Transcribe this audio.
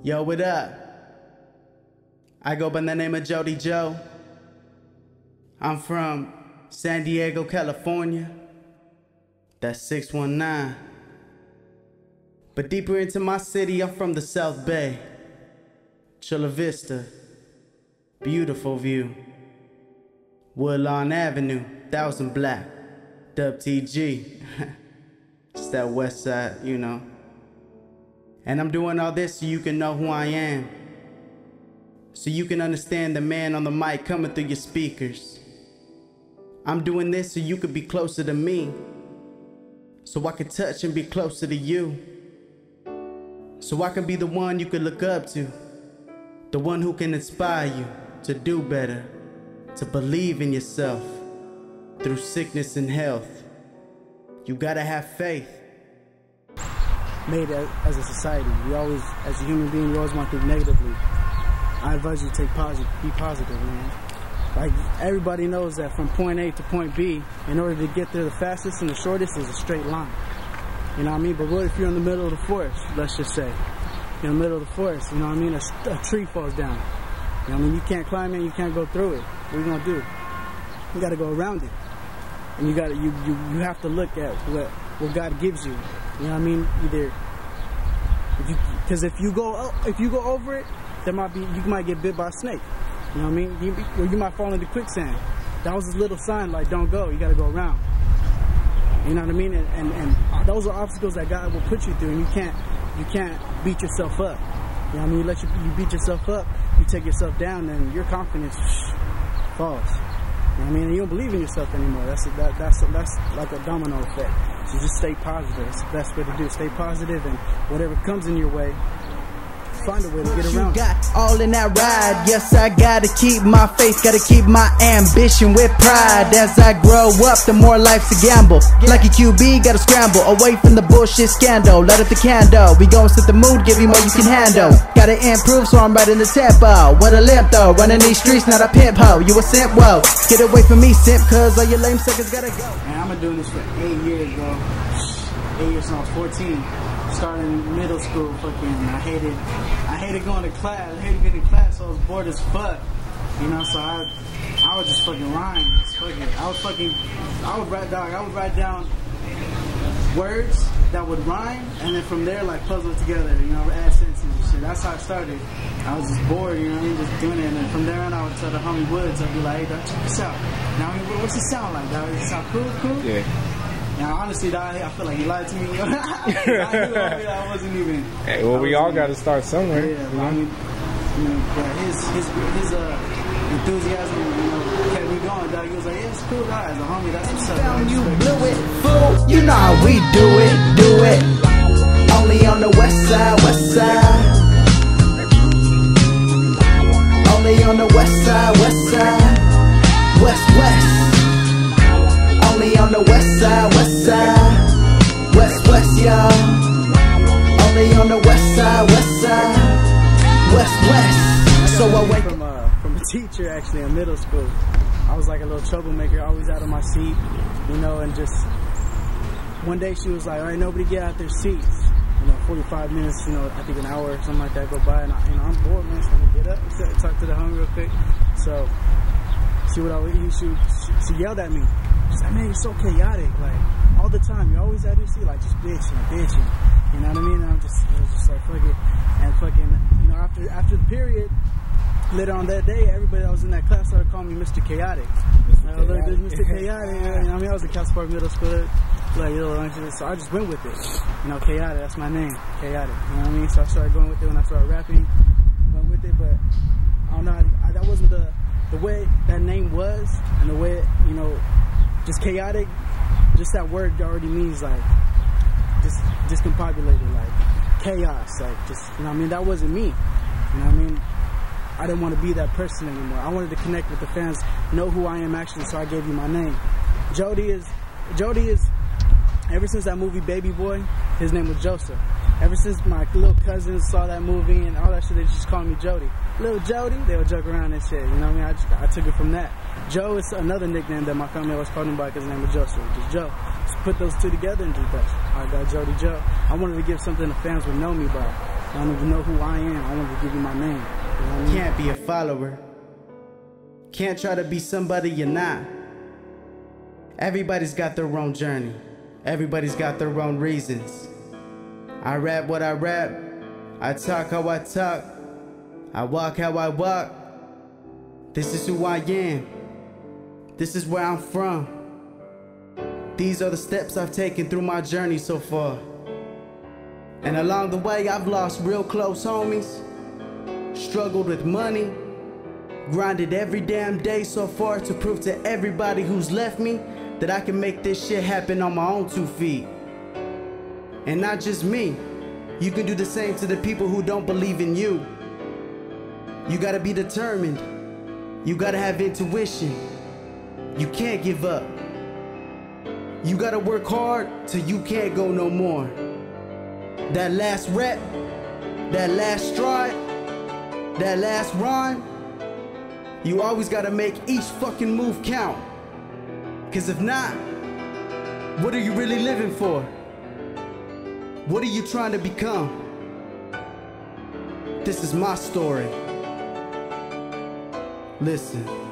Yo, what up? I go by the name of Jodie Joe. I'm from San Diego, California. That's 619. But deeper into my city, I'm from the South Bay. Chula Vista. Beautiful view. Woodlawn Avenue, 1000 Black. Dub TG. It's that west side, you know. And I'm doing all this so you can know who I am. So you can understand the man on the mic coming through your speakers. I'm doing this so you could be closer to me. So I can touch and be closer to you. So I can be the one you can look up to. The one who can inspire you to do better. To believe in yourself. Through sickness and health. You gotta have faith. Made as a society, we always, as a human being, we always want to think negatively. I advise you to be positive, man. Like, everybody knows that from point A to point B, in order to get there, the fastest and the shortest is a straight line. You know what I mean? But what if you're in the middle of the forest, let's just say? You're in the middle of the forest, you know what I mean? A tree falls down. You know what I mean? You can't climb it, you can't go through it. What are you gonna do? You gotta go around it. And you have to look at what God gives you. You know what I mean? Because if you go over it, you might get bit by a snake. You know what I mean? You might fall into quicksand. That was a little sign like, don't go. You got to go around. You know what I mean? And those are obstacles that God will put you through, and you can't beat yourself up. You know what I mean? You beat yourself up, you take yourself down, and your confidence falls. You know what I mean? And you don't believe in yourself anymore. That's like a domino effect. So just stay positive. It's the best way to do it. Stay positive, and whatever comes in your way, find a way to get around. You got all in that ride. Yes, I gotta keep my faith, gotta keep my ambition with pride. As I grow up, the more life's a gamble. Like a QB, gotta scramble away from the bullshit scandal. Light up the candle. We gon' set the mood, give you more you can handle. Gotta improve, so I'm right in the tempo. What a limp though, running these streets, not a pimp hoe. You a simp, whoa. Get away from me, simp, cause all your lame suckers gotta go. Man, I've been doing this for 8 years, bro. 8 years since I was 14. Starting middle school, I hated going to class. I hated getting to class, so I was bored as fuck. You know, so I would just fucking rhyme. I would write down words that would rhyme, and then from there, like, puzzle it together, you know, add sentences and shit. That's how I started. I was just bored, you know what I mean, just doing it, and then from there on, I would tell the homie Woods, I'd be like, hey, dog, check this out. Now, what's it sound like, dog? Does it sound cool? Yeah. Now, honestly, dog, I feel like he lied to me. I wasn't even. Hey, well, we all got to start somewhere. Yeah, but I mean, his enthusiasm, kept me going, dog. He was like, yeah, it's cool, dog. As a homie, that's what's up. Dog. You blew it, fool. You know how we do it. Only on the west side. Only on the west side. West. Only on the west side, west, y'all. Only on the west side, west. So I went from a teacher, actually, in middle school. I was like a little troublemaker, always out of my seat, you know, and just one day she was like, all right, nobody get out their seats. 45 minutes, I think an hour or something like that go by, and I'm bored, man, so I'm gonna get up, talk to the homie real quick. So she yelled at me. She's like, man, you're so chaotic, like, all the time. You're always at your seat, like, just bitching. You know what I mean? And it was just like, fuck it. And after the period, later on that day, everybody that was in that class started calling me Mr. Chaotic. Mr. Chaotic. You know, I mean, I was in Castle Park Middle School, so I just went with it. Chaotic, that's my name, Chaotic. You know what I mean? So I started going with it when I started rapping, went with it, but I don't know, that wasn't the way that name was, and the way, just chaotic, just that word already means like just discombobulated, like chaos, like just, you know what I mean? That wasn't me. You know what I mean? I didn't want to be that person anymore. I wanted to connect with the fans, know who I am actually, so I gave you my name. Jodie is, ever since that movie Baby Boy, his name was Joseph. Ever since my little cousins saw that movie and all that shit, they just called me Jodie. Little Jodie, they would joke around and shit, you know what I mean? I took it from that. Joe is another nickname that my family always called him by because his name was Joseph, just Joe. just put those two together and just I got Jodie Joe. I wanted to give something the fans would know me by. I wanted to know who I am. I wanted to give you my name. You know what I mean? Can't be a follower. Can't try to be somebody you're not. Everybody's got their own journey. Everybody's got their own reasons. I rap what I rap. I talk how I talk. I walk how I walk. This is who I am. This is where I'm from. These are the steps I've taken through my journey so far. And along the way, I've lost real close homies, struggled with money, grinded every damn day so far to prove to everybody who's left me that I can make this shit happen on my own 2 feet. And not just me, you can do the same to the people who don't believe in you. You gotta be determined. You gotta have intuition. You can't give up. You gotta work hard till you can't go no more. That last rep, that last stride, that last rhyme, you always gotta make each fucking move count. Cause if not, what are you really living for? What are you trying to become? This is my story. Listen.